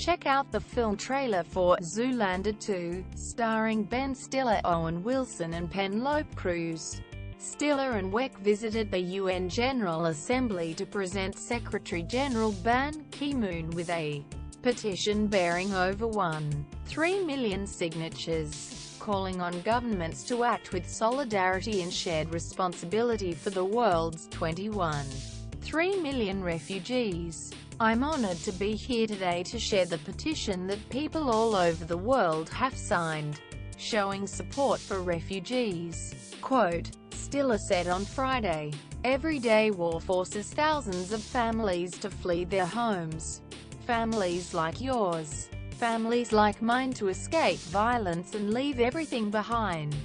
Check out the film trailer for Zoolander 2, starring Ben Stiller, Owen Wilson and Pen. Lope. Cruz.Stiller and Wek visited the UN General Assembly to present Secretary-General Ban Ki-moon with a petition bearing over 1.3 million signatures, calling on governments to act with solidarity and shared responsibility for the world's 21.3 million refugees. I'm honored to be here today to share the petition that people all over the world have signed, showing support for refugees. Quote, Stiller said on Friday, "Every day war forces thousands of families to flee their homes. Families like yours. Families like mine to escape violence and leave everything behind.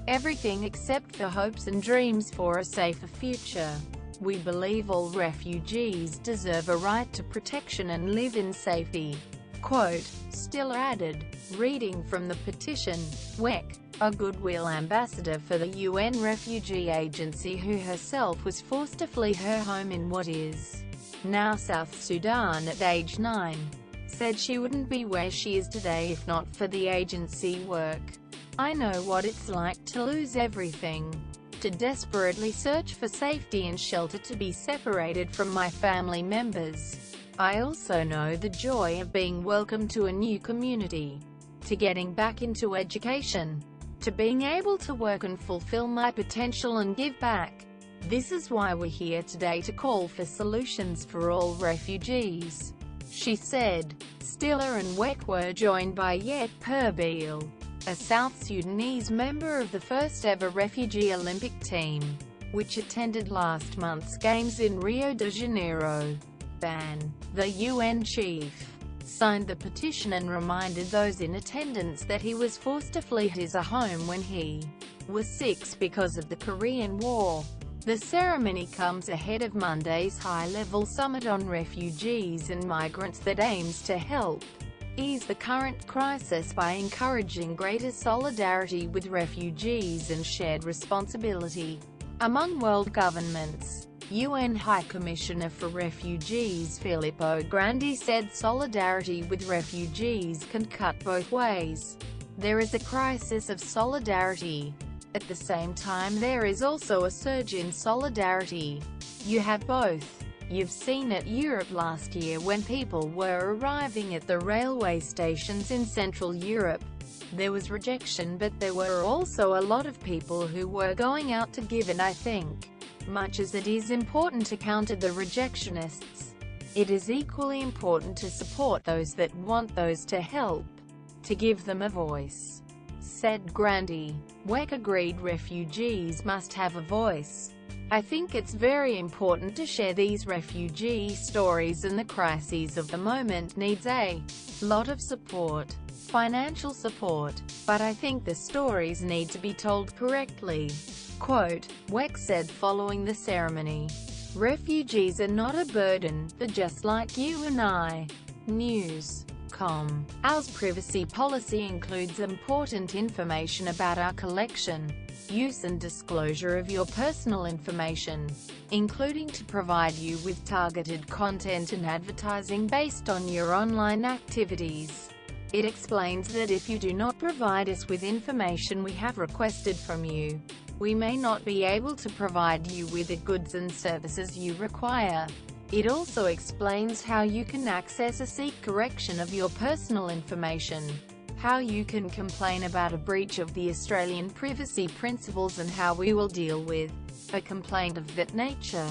Everything except for hopes and dreams for a safer future. We believe all refugees deserve a right to protection and live in safety." Quote, Stiller added, reading from the petition, Wek, a goodwill ambassador for the UN Refugee Agency who herself was forced to flee her home in what is now South Sudan at age 9, said she wouldn't be where she is today if not for the agency work. "I know what it's like to lose everything, to desperately search for safety and shelter, to be separated from my family members. I also know the joy of being welcomed to a new community, to getting back into education, to being able to work and fulfill my potential and give back. This is why we're here today, to call for solutions for all refugees," she said. Stiller and Wek were joined by Yiech Pur Biel, a South Sudanese member of the first-ever Refugee Olympic Team, which attended last month's Games in Rio de Janeiro. Ban, the UN chief, signed the petition and reminded those in attendance that he was forced to flee his home when he was 6 because of the Korean War. The ceremony comes ahead of Monday's high-level summit on refugees and migrants that aims to help ease the current crisis by encouraging greater solidarity with refugees and shared responsibility among world governments. UN High Commissioner for Refugees Filippo Grandi said solidarity with refugees can cut both ways. There is a crisis of solidarity. At the same time there is also a surge in solidarity. You have both. You've seen it Europe last year when people were arriving at the railway stations in Central Europe. There was rejection, but there were also a lot of people who were going out to give, and I think, much as it is important to counter the rejectionists, it is equally important to support those that want those to help, to give them a voice, said Grandi. Wek agreed refugees must have a voice. "I think it's very important to share these refugee stories, and the crises of the moment needs a lot of support, financial support, but I think the stories need to be told correctly." Quote, Wek said following the ceremony, "Refugees are not a burden, they're just like you and I." News.com. Our privacy policy includes important information about our collection, use and disclosure of your personal information, including to provide you with targeted content and advertising based on your online activities. It explains that if you do not provide us with information we have requested from you, we may not be able to provide you with the goods and services you require. It also explains how you can access or seek correction of your personal information, how you can complain about a breach of the Australian privacy principles, and how we will deal with a complaint of that nature.